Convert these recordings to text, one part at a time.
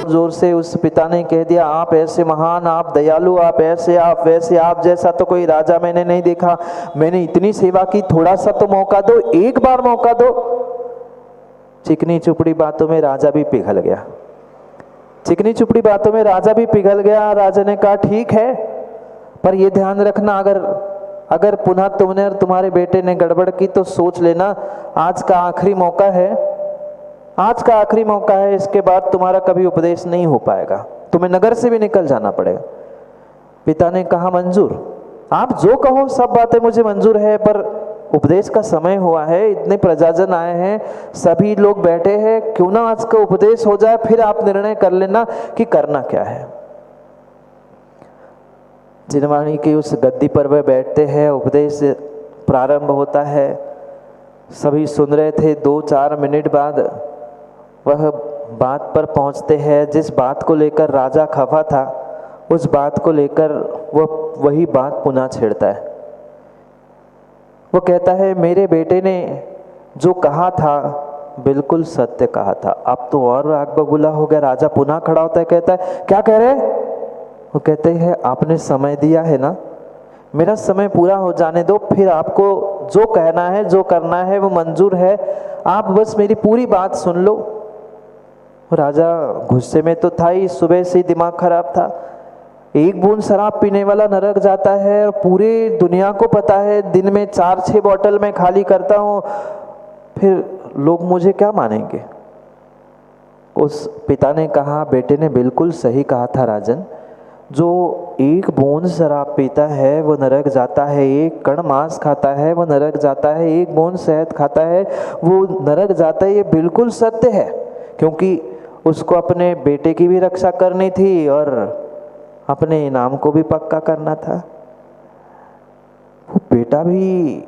जोर से उस पिता ने कह दिया, आप ऐसे महान, आप दयालु, आप ऐसे, आप वैसे, आप जैसा तो कोई राजा मैंने नहीं देखा। मैंने इतनी सेवा की, थोड़ा सा तो मौका दो, एक बार मौका दो। चिकनी चुपड़ी बातों में राजा भी पिघल गया। चिकनी चुपड़ी बातों में राजा भी पिघल गया। राजा ने कहा, ठीक है, पर ये ध्यान रखना, अगर पुनः तुमने और तुम्हारे बेटे ने गड़बड़ की तो सोच लेना, आज का आखिरी मौका है, आज का आखिरी मौका है, इसके बाद तुम्हारा कभी उपदेश नहीं हो पाएगा, तुम्हें नगर से भी निकल जाना पड़ेगा। पिता ने कहा, मंजूर, आप जो कहो सब बातें मुझे मंजूर है, पर उपदेश का समय हुआ है, इतने प्रजाजन आए हैं, सभी लोग बैठे हैं, क्यों ना आज का उपदेश हो जाए, फिर आप निर्णय कर लेना कि करना क्या है। जिनवाणी की उस गद्दी पर वह बैठते हैं, उपदेश प्रारंभ होता है। सभी सुन रहे थे। 2-4 मिनट बाद वह बात पर पहुंचते हैं जिस बात को लेकर राजा खफा था, उस बात को लेकर वह वही बात पुनः छेड़ता है। वो कहता है, मेरे बेटे ने जो कहा था बिल्कुल सत्य कहा था। अब तो और आग बबूला हो गया। राजा पुनः खड़ा होता है, कहता है, क्या कह रहे? वो कहते हैं, आपने समय दिया है ना, मेरा समय पूरा हो जाने दो, फिर आपको जो कहना है, जो करना है वो मंजूर है, आप बस मेरी पूरी बात सुन लो। राजा गुस्से में तो था ही, सुबह से ही दिमाग खराब था। एक बूंद शराब पीने वाला नरक जाता है, और पूरी दुनिया को पता है दिन में 4-6 बॉटल मैं खाली करता हूँ, फिर लोग मुझे क्या मानेंगे। उस पिता ने कहा, बेटे ने बिल्कुल सही कहा था राजन, जो एक बूंद शराब पीता है वो नरक जाता है, एक कण मांस खाता है वो नरक जाता है, एक बूंद शहद खाता है वो नरक जाता है। ये बिल्कुल सत्य है, क्योंकि उसको अपने बेटे की भी रक्षा करनी थी और अपने इनाम को भी पक्का करना था। वो बेटा भी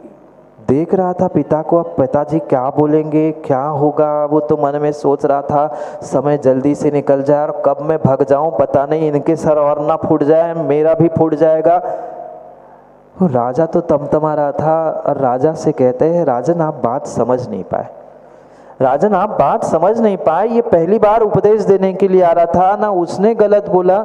देख रहा था पिता को, अब पिताजी क्या बोलेंगे, क्या होगा, वो तो मन में सोच रहा था, समय जल्दी से निकल जाए और कब मैं भाग जाऊं, पता नहीं इनके सर और ना फूट जाए, मेरा भी फूट जाएगा। वो राजा तो तमतमा रहा था, और राजा से कहते हैं, राजन आप बात समझ नहीं पाए, राजन आप बात समझ नहीं पाए, ये पहली बार उपदेश देने के लिए आ रहा था ना, उसने गलत बोला,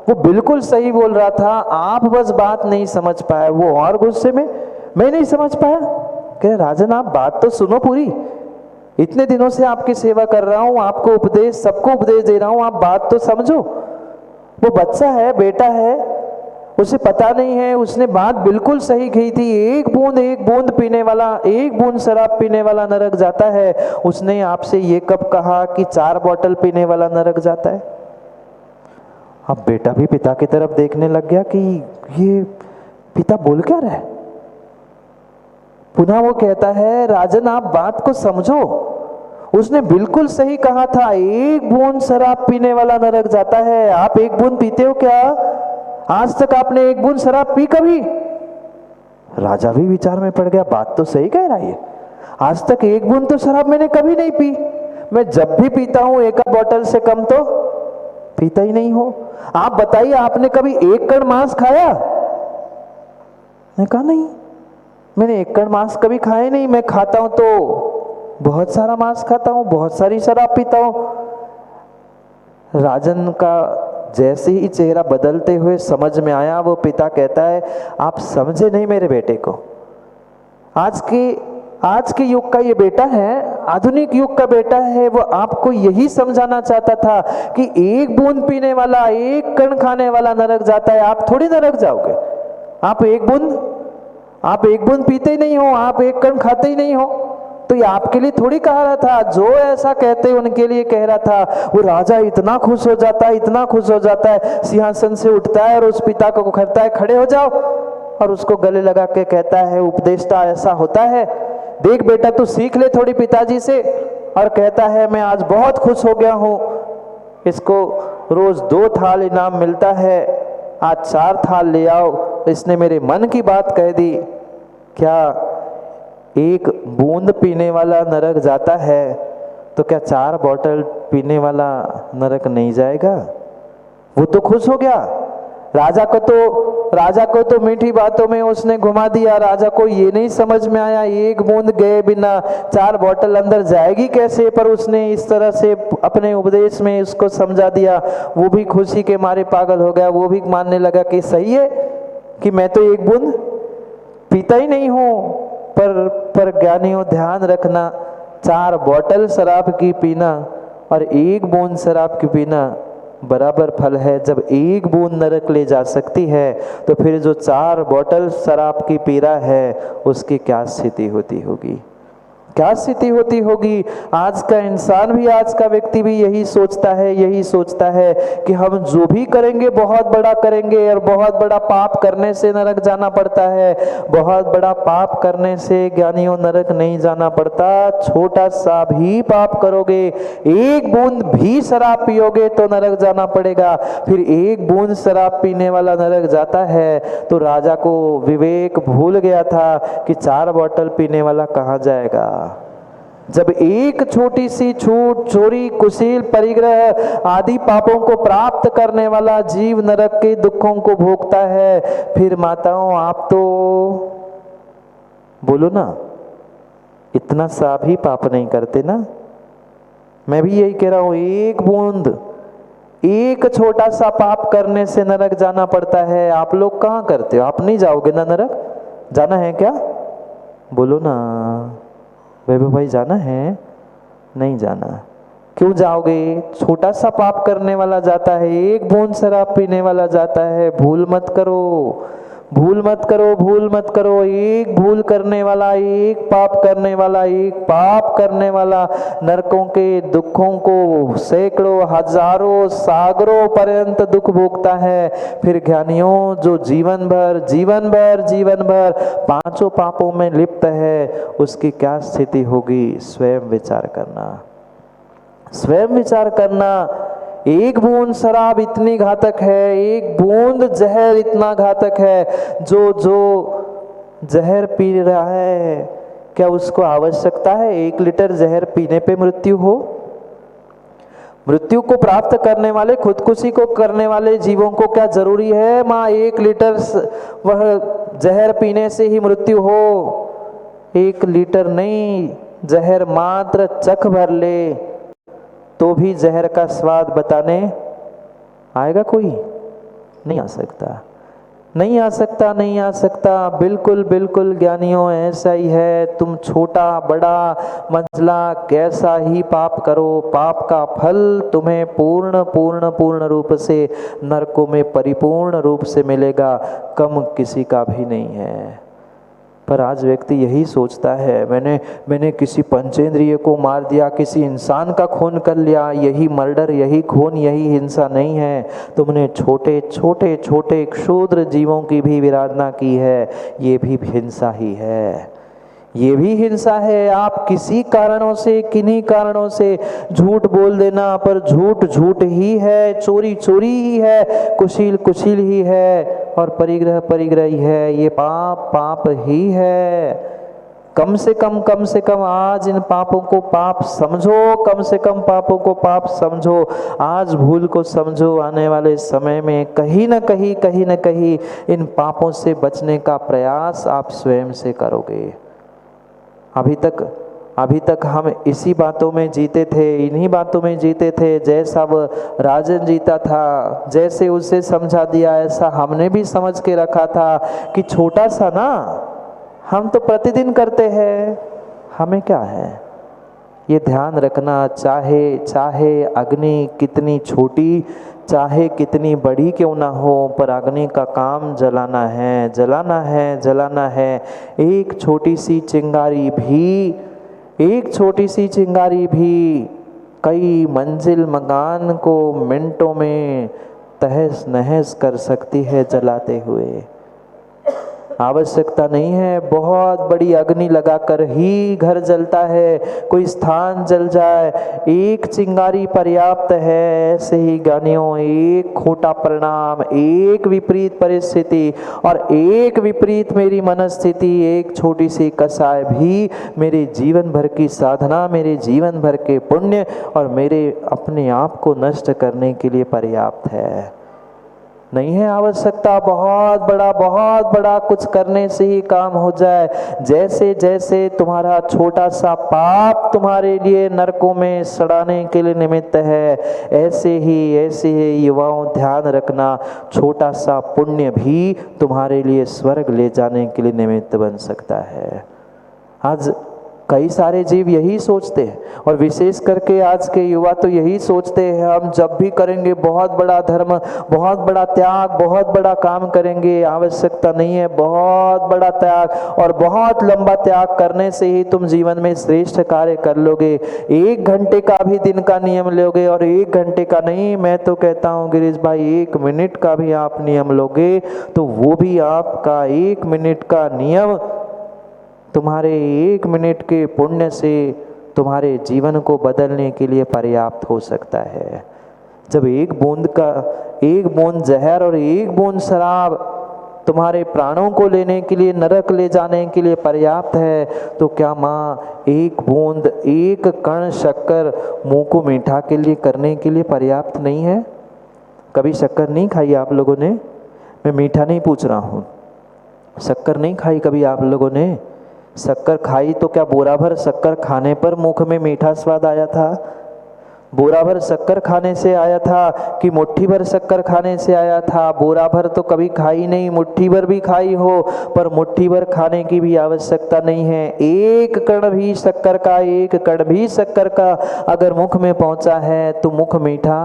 वो बिल्कुल सही बोल रहा था, आप बस बात नहीं समझ पाए। वो और गुस्से में, मैं नहीं समझ पाया। कह, राजन आप बात तो सुनो पूरी, इतने दिनों से आपकी सेवा कर रहा हूँ, आपको उपदेश, सबको उपदेश दे रहा हूँ, आप बात तो समझो। वो बच्चा है, बेटा है, उसे पता नहीं है, उसने बात बिल्कुल सही कही थी, एक बूंद पीने वाला, एक बूंद शराब पीने वाला नरक जाता है। उसने आपसे ये कब कहा कि 4 बॉटल पीने वाला नरक जाता है। अब बेटा भी पिता की तरफ देखने लग गया कि ये पिता बोल क्या रहा है। पुनः वो कहता है, राजन आप बात को समझो, उसने बिल्कुल सही कहा था, एक बूंद शराब पीने वाला नरक जाता है। आप एक बूंद पीते हो क्या? आज तक आपने एक बूंद शराब पी कभी? राजा भी विचार में पड़ गया, बात तो सही कह रहा है, आज तक एक बूंद तो शराब मैंने कभी नहीं पी, मैं जब भी पीता हूं 1 बॉटल से कम तो पीता ही नहीं हो। आप बताइए, आपने कभी 1 कण मांस खाया? मैं कहा नहीं, मैंने 1 कण मांस कभी खाया नहीं, मैं खाता हूं तो बहुत सारा मांस खाता हूं, बहुत सारी शराब पीता हूं। राजन का जैसे ही चेहरा बदलते हुए समझ में आया, वो पिता कहता है, आप समझे नहीं मेरे बेटे को। आज के युग का ये बेटा है, आधुनिक युग का बेटा है, वो आपको यही समझाना चाहता था कि एक बूंद पीने वाला, 1 कण खाने वाला नरक जाता है। आप थोड़ी नरक जाओगे, आप एक बूंद पीते ही नहीं हो, आप 1 कण खाते ही नहीं हो, तो ये आपके लिए थोड़ी कह रहा था, जो ऐसा कहते उनके लिए कह रहा था। वो राजा इतना खुश हो जाता है, इतना खुश हो जाता है, सिंहासन से उठता है और उस पिता को कहता है, खड़े हो जाओ, और उसको गले लगा के कहता है, उपदेष्टा ऐसा होता है, देख बेटा तू सीख ले थोड़ी पिताजी से। और कहता है, मैं आज बहुत खुश हो गया हूँ, इसको रोज 2 थाल इनाम मिलता है, आज 4 थाल ले आओ। इसने मेरे मन की बात कह दी। क्या 1 बूंद पीने वाला नरक जाता है, तो क्या 4 बॉटल पीने वाला नरक नहीं जाएगा? वो तो खुश हो गया। राजा को तो मीठी बातों में उसने घुमा दिया। राजा को ये नहीं समझ में आया एक बूंद गए बिना 4 बॉटल अंदर जाएगी कैसे, पर उसने इस तरह से अपने उपदेश में उसको समझा दिया। वो भी खुशी के मारे पागल हो गया। वो भी मानने लगा कि सही है कि मैं तो एक बूंद पीता ही नहीं हूँ। पर ज्ञानियों ध्यान रखना, 4 बॉटल शराब की पीना और 1 बूंद शराब की पीना बराबर फल है। जब 1 बूंद नरक ले जा सकती है तो फिर जो 4 बॉटल शराब की पी रहा है उसकी क्या स्थिति होती होगी, क्या स्थिति होती होगी। आज का इंसान भी, आज का व्यक्ति भी यही सोचता है कि हम जो भी करेंगे बहुत बड़ा करेंगे, और बहुत बड़ा पाप करने से नरक जाना पड़ता है। बहुत बड़ा पाप करने से ज्ञानियों नरक नहीं जाना पड़ता। छोटा सा भी पाप करोगे, 1 बूंद भी शराब पियोगे तो नरक जाना पड़ेगा। फिर 1 बूंद शराब पीने वाला नरक जाता है। तो राजा को विवेक भूल गया था कि 4 बॉटल पीने वाला कहाँ जाएगा। जब एक छोटी सी छूट, चोरी, कुशील, परिग्रह आदि पापों को प्राप्त करने वाला जीव नरक के दुखों को भोगता है, फिर माताओं आप तो बोलो ना, इतना सा भी पाप नहीं करते ना। मैं भी यही कह रहा हूं, 1 बूंद, एक छोटा सा पाप करने से नरक जाना पड़ता है। आप लोग कहाँ करते हो? आप नहीं जाओगे ना नरक? जाना है क्या? बोलो ना वैभव भाई, जाना है? नहीं जाना। क्यों जाओगे? छोटा सा पाप करने वाला जाता है, 1 बूंद शराब पीने वाला जाता है। भूल मत करो, भूल मत करो, भूल मत करो। 1 भूल करने वाला, 1 पाप करने वाला, 1 पाप करने वाला नरकों के दुखों को सैकड़ों, हजारों, सागरों पर्यंत दुख भोगता है। फिर ज्ञानियों जो जीवन भर 5 पापों में लिप्त है, उसकी क्या स्थिति होगी? स्वयं विचार करना, स्वयं विचार करना। 1 बूंद शराब इतनी घातक है, 1 बूंद जहर इतना घातक है। जो जहर पी रहा है, क्या उसको आवश्यकता है 1 लीटर जहर पीने पे मृत्यु हो? मृत्यु को प्राप्त करने वाले, खुदकुशी को करने वाले जीवों को क्या जरूरी है माँ 1 लीटर वह जहर पीने से ही मृत्यु हो? 1 लीटर नहीं, जहर मात्र चख भर ले तो भी जहर का स्वाद बताने आएगा कोई? नहीं आ सकता, नहीं आ सकता, नहीं आ सकता। बिल्कुल बिल्कुल ज्ञानियों ऐसा ही है। तुम छोटा बड़ा मंझला कैसा ही पाप करो, पाप का फल तुम्हें पूर्ण रूप से नरकों में परिपूर्ण रूप से मिलेगा, कम किसी का भी नहीं है। पर आज व्यक्ति यही सोचता है, मैंने किसी पंचेंद्रिय को मार दिया, किसी इंसान का खून कर लिया, यही मर्डर, यही खून, यही हिंसा नहीं है। तुमने छोटे छोटे छोटे क्षुद्र जीवों की भी विराधना की है, ये भी हिंसा ही है, ये भी हिंसा है। आप किसी कारणों से, किन्हीं कारणों से झूठ बोल देना, पर झूठ झूठ ही है, चोरी चोरी ही है, कुशील कुशील ही है, और परिग्रह परिग्रह ही है। ये पाप पाप ही है। कम से कम आज इन पापों को पाप समझो, कम से कम पापों को पाप समझो। आज भूल को समझो, आने वाले समय में कहीं न कहीं इन पापों से बचने का प्रयास आप स्वयं से करोगे। अभी तक हम इसी बातों में जीते थे, इन्हीं बातों में जीते थे। जैसा वह राजन जीता था, जैसे उसे समझा दिया, ऐसा हमने भी समझ के रखा था कि छोटा सा ना, हम तो प्रतिदिन करते हैं, हमें क्या है। ये ध्यान रखना, चाहे अग्नि कितनी छोटी, चाहे कितनी बड़ी क्यों ना हो, पर अग्नि का काम जलाना है, जलाना है, जलाना है। एक छोटी सी चिंगारी भी कई मंजिल मकान को मिनटों में तहस नहस कर सकती है जलाते हुए। आवश्यकता नहीं है बहुत बड़ी अग्नि लगाकर ही घर जलता है, कोई स्थान जल जाए, एक चिंगारी पर्याप्त है। ऐसे ही ज्ञानियों, एक खोटा परिणाम, एक विपरीत परिस्थिति और एक विपरीत मेरी मनस्थिति, एक छोटी सी कसाय भी मेरे जीवन भर की साधना, मेरे जीवन भर के पुण्य और मेरे अपने आप को नष्ट करने के लिए पर्याप्त है। नहीं है आवश्यकता बहुत बड़ा कुछ करने से ही काम हो जाए। जैसे जैसे तुम्हारा छोटा सा पाप तुम्हारे लिए नरकों में सड़ाने के लिए निमित्त है, ऐसे ही युवाओं ध्यान रखना, छोटा सा पुण्य भी तुम्हारे लिए स्वर्ग ले जाने के लिए निमित्त बन सकता है। आज कई सारे जीव यही सोचते हैं, और विशेष करके आज के युवा तो यही सोचते हैं, हम जब भी करेंगे बहुत बड़ा धर्म, बहुत बड़ा त्याग, बहुत बड़ा काम करेंगे। आवश्यकता नहीं है बहुत बड़ा त्याग, और बहुत लंबा त्याग करने से ही तुम जीवन में श्रेष्ठ कार्य कर लोगे। 1 घंटे का भी दिन का नियम लोगे, और 1 घंटे का नहीं, मैं तो कहता हूँ गिरीश भाई 1 मिनट का भी आप नियम लोगे तो वो भी आपका 1 मिनट का नियम तुम्हारे 1 मिनट के पुण्य से तुम्हारे जीवन को बदलने के लिए पर्याप्त हो सकता है। जब 1 बूंद जहर और 1 बूंद शराब तुम्हारे प्राणों को लेने के लिए, नरक ले जाने के लिए पर्याप्त है, तो क्या माँ 1 बूंद, 1 कण शक्कर मुंह को मीठा के लिए करने के लिए पर्याप्त नहीं है? कभी शक्कर नहीं खाई आप लोगों ने? मैं मीठा नहीं पूछ रहा हूँ, शक्कर नहीं खाई कभी आप लोगों ने? शक्कर खाई तो क्या बोरा भर शक्कर खाने पर मुख में मीठा स्वाद आया था? बोरा भर शक्कर खाने से आया था कि मुट्ठी भर शक्कर खाने से आया था? बोरा भर तो कभी खाई नहीं, मुट्ठी भर भी खाई हो, पर मुट्ठी भर खाने की भी आवश्यकता नहीं है। 1 कण भी शक्कर का, 1 कण भी शक्कर का अगर मुख में पहुंचा है तो मुख मीठा,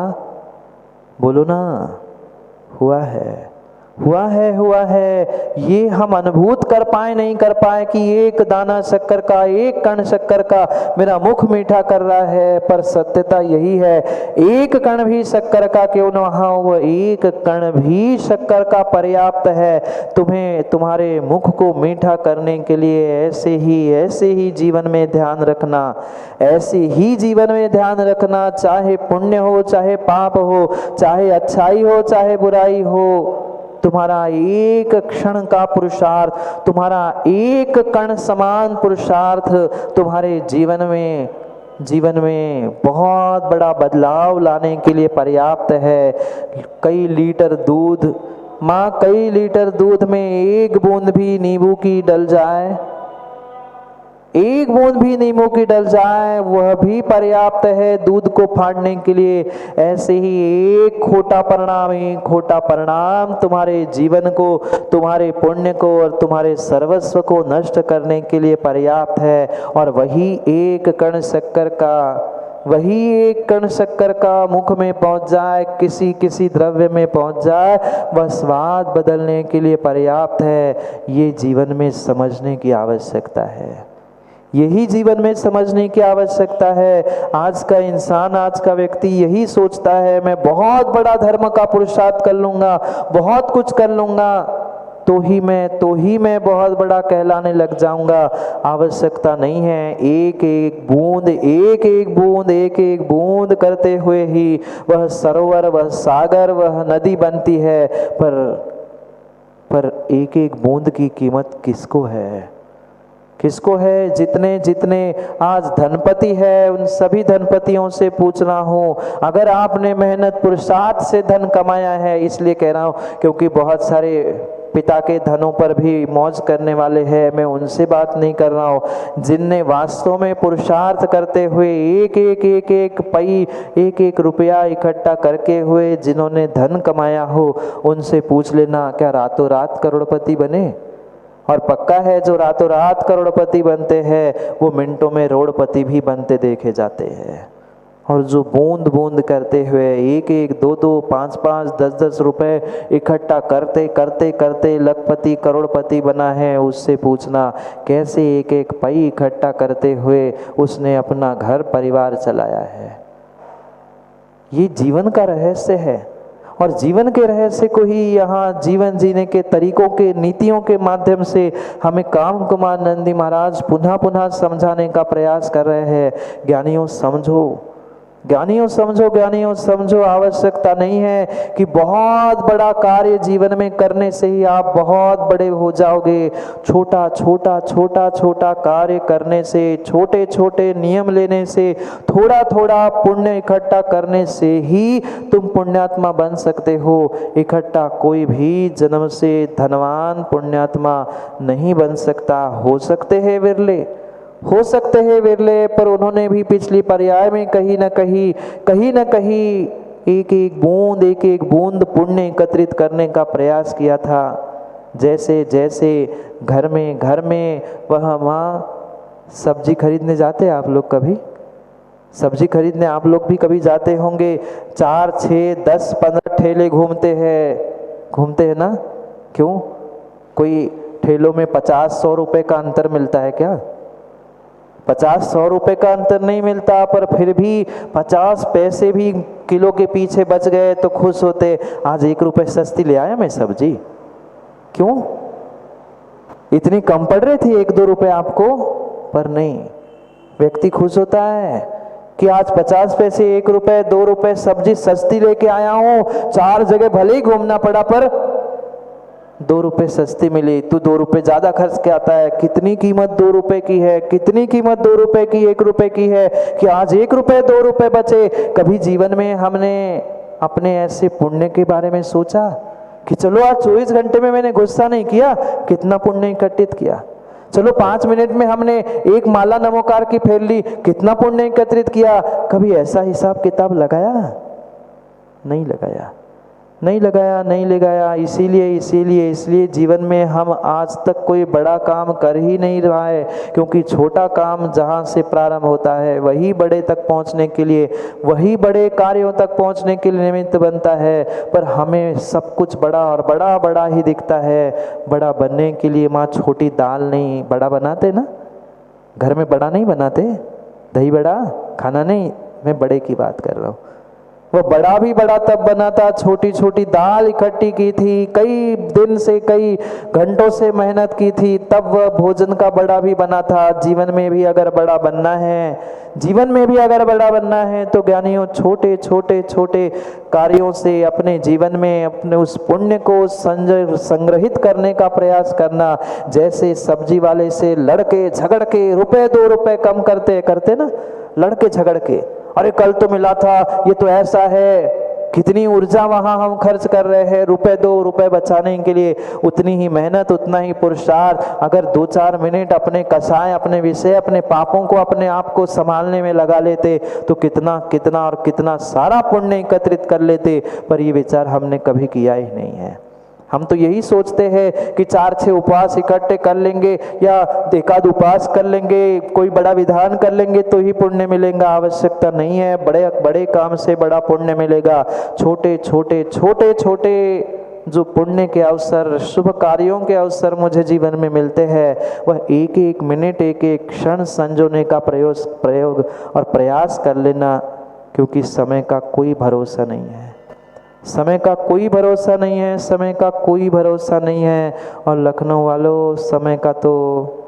बोलो ना, हुआ है। ये हम अनुभूत कर पाए नहीं कर पाए कि 1 दाना शक्कर का, 1 कण शक्कर का मेरा मुख मीठा कर रहा है, पर सत्यता यही है 1 कण भी शक्कर का क्यों न हो, 1 कण भी शक्कर का पर्याप्त है तुम्हें तुम्हारे मुख को मीठा करने के लिए। ऐसे ही जीवन में ध्यान रखना, ऐसे ही जीवन में ध्यान रखना, चाहे पुण्य हो, चाहे पाप हो, चाहे अच्छाई हो, चाहे बुराई हो, तुम्हारा 1 क्षण का पुरुषार्थ, तुम्हारा 1 कण समान पुरुषार्थ तुम्हारे जीवन में बहुत बड़ा बदलाव लाने के लिए पर्याप्त है। कई लीटर दूध, माँ कई लीटर दूध में 1 बूंद भी नींबू की डल जाए, 1 बूंद भी नींबू की डल जाए, वह भी पर्याप्त है दूध को फाड़ने के लिए। ऐसे ही 1 खोटा परिणाम तुम्हारे जीवन को, तुम्हारे पुण्य को और तुम्हारे सर्वस्व को नष्ट करने के लिए पर्याप्त है। और वही 1 कण शक्कर का मुख में पहुंच जाए, किसी द्रव्य में पहुंच जाए, वह स्वाद बदलने के लिए पर्याप्त है। ये जीवन में समझने की आवश्यकता है, यही जीवन में समझने की आवश्यकता है। आज का इंसान, आज का व्यक्ति यही सोचता है मैं बहुत बड़ा धर्म का पुरुषार्थ कर लूँगा, बहुत कुछ कर लूँगा तो ही मैं बहुत बड़ा कहलाने लग जाऊंगा। आवश्यकता नहीं है। एक एक बूंद करते हुए ही वह सरोवर, वह सागर, वह नदी बनती है। पर एक एक बूंद की कीमत किसको है? जितने आज धनपति है, उन सभी धनपतियों से पूछना हूँ, अगर आपने मेहनत पुरुषार्थ से धन कमाया है, इसलिए कह रहा हूँ क्योंकि बहुत सारे पिता के धनों पर भी मौज करने वाले हैं, मैं उनसे बात नहीं कर रहा हूँ। जिनने वास्तव में पुरुषार्थ करते हुए एक एक रुपया इकट्ठा करके हुए जिन्होंने धन कमाया हो, उनसे पूछ लेना क्या रातों रात करोड़पति बने? और पक्का है जो रातों रात करोड़पति बनते हैं वो मिनटों में रोड़पति भी बनते देखे जाते हैं। और जो बूंद बूंद करते हुए 1-1, 2-2, 5-5, 10-10 रुपए इकट्ठा करते लखपति करोड़पति बना है, उससे पूछना कैसे एक एक पई इकट्ठा करते हुए उसने अपना घर परिवार चलाया है। ये जीवन का रहस्य है, और जीवन के रहस्य को ही यहाँ जीवन जीने के तरीकों के, नीतियों के माध्यम से हमें काम कुमार नंदी महाराज पुनः समझाने का प्रयास कर रहे हैं। ज्ञानियों, समझो, ज्ञानियों समझो, आवश्यकता नहीं है कि बहुत बड़ा कार्य जीवन में करने से ही आप बहुत बड़े हो जाओगे। छोटा छोटा कार्य करने से, छोटे छोटे नियम लेने से, थोड़ा थोड़ा पुण्य इकट्ठा करने से ही तुम पुण्यात्मा बन सकते हो। इकट्ठा कोई भी जन्म से धनवान पुण्यात्मा नहीं बन सकता। हो सकते हैं विरले, पर उन्होंने भी पिछली पर्याय में कहीं न कहीं एक एक बूंद पुण्य एकत्रित करने का प्रयास किया था। जैसे जैसे घर में वह माँ सब्जी खरीदने जाते हैं आप लोग कभी? सब्जी खरीदने आप लोग भी कभी जाते होंगे। 4, 6, 10, 15 ठेले घूमते हैं ना? क्यों? कोई ठेलों में 50-100 रुपए का अंतर मिलता है क्या? 50-100 रुपए का अंतर नहीं मिलता, पर फिर भी 50 पैसे भी किलो के पीछे बच गए तो खुश होते, आज 1 रुपए सस्ती ले आया मैं सब्जी। क्यों? इतनी कम पड़ रही थी 1-2 रुपए आपको? पर नहीं, व्यक्ति खुश होता है कि आज 50 पैसे, 1 रुपए, 2 रुपए सब्जी सस्ती लेके आया हूं। 4 जगह भले ही घूमना पड़ा पर 2 रुपए सस्ती मिली। तो 2 रुपए ज्यादा खर्च के आता है। कितनी कीमत 2 रुपए की है, कितनी कीमत 2 रुपए की, 1 रुपए की है कि आज 1 रुपए 2 रुपए बचे। कभी जीवन में हमने अपने ऐसे पुण्य के बारे में सोचा कि चलो आज 24 घंटे में मैंने गुस्सा नहीं किया, कितना पुण्य एकत्रित किया। चलो 5 मिनट में हमने एक माला नमोकार की फेर ली, कितना पुण्य एकत्रित किया। कभी ऐसा हिसाब किताब लगाया? नहीं लगाया। इसीलिए जीवन में हम आज तक कोई बड़ा काम कर ही नहीं रहा है, क्योंकि छोटा काम जहाँ से प्रारंभ होता है वही बड़े तक पहुँचने के लिए, वही बड़े कार्यों तक पहुँचने के लिए निमित्त बनता है। पर हमें सब कुछ बड़ा और बड़ा ही दिखता है। बड़ा बनने के लिए माँ छोटी दाल नहीं बड़ा बनाते ना, घर में बड़ा नहीं बनाते, दही बड़ा खाना नहीं, मैं बड़े की बात कर रहा हूँ। वो बड़ा भी बड़ा तब बना था, छोटी छोटी दाल इकट्ठी की थी, कई दिन से कई घंटों से मेहनत की थी, तब वह भोजन का बड़ा भी बना था। जीवन में भी अगर बड़ा बनना है तो ज्ञानियों छोटे कार्यों से अपने जीवन में अपने उस पुण्य को संग्रहित करने का प्रयास करना। जैसे सब्जी वाले से लड़के झगड़ के रुपए 2 रुपए कम करते ना, लड़के झगड़ के, अरे कल तो मिला था, ये तो ऐसा है। कितनी ऊर्जा वहां हम खर्च कर रहे हैं रुपए 2 रुपए बचाने के लिए। उतनी ही मेहनत, उतना ही पुरुषार्थ अगर 2-4 मिनट अपने कसाय, अपने विषय, अपने पापों को, अपने आप को संभालने में लगा लेते तो कितना सारा पुण्य एकत्रित कर लेते। पर ये विचार हमने कभी किया ही नहीं है। हम तो यही सोचते हैं कि 4-6 उपवास इकट्ठे कर लेंगे या एकाध उपवास कर लेंगे, कोई बड़ा विधान कर लेंगे तो ही पुण्य मिलेगा। आवश्यकता नहीं है, बड़े काम से बड़ा पुण्य मिलेगा। छोटे जो पुण्य के अवसर, शुभ कार्यों के अवसर मुझे जीवन में मिलते हैं, वह एक मिनट, एक क्षण संजोने का प्रयोग और प्रयास कर लेना, क्योंकि समय का कोई भरोसा नहीं है। और लखनऊ वालों, समय का तो